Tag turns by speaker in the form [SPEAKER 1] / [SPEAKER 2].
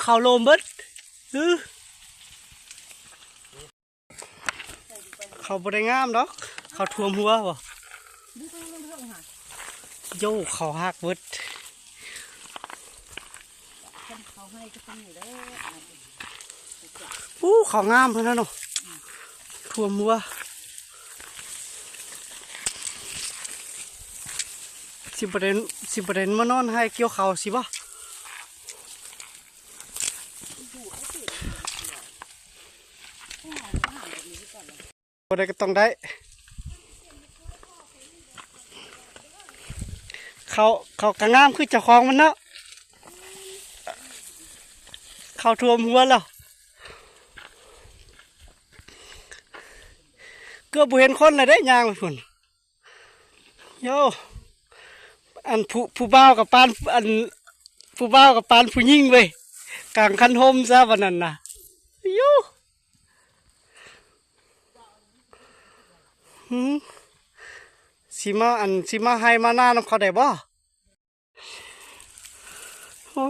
[SPEAKER 1] เขาโลมเบิดเขาบริงามดอกเขาท่วมหัวบ่โย่เขาหักเบิดเขางามเพื่อนนะเนาะท่วมหัวสิบประเด็นมานอนให้เกี่ยวเขาสิบ่ได้ก็ต้องได้เขากระงามคือเจ้าของมันเนาะเขาท่วมหัวแล้วเกือบบ่เห็นคนเลยได้ยางไปพุ่นโยอันผู้บ่าวกับปานอันผู้บ่าวกับปานผู้หญิงเว้ยกลางคันโฮมซะวันนั้นน่ะโยสิมาให้มาหน้าน้ำเขาได้บ่โอ้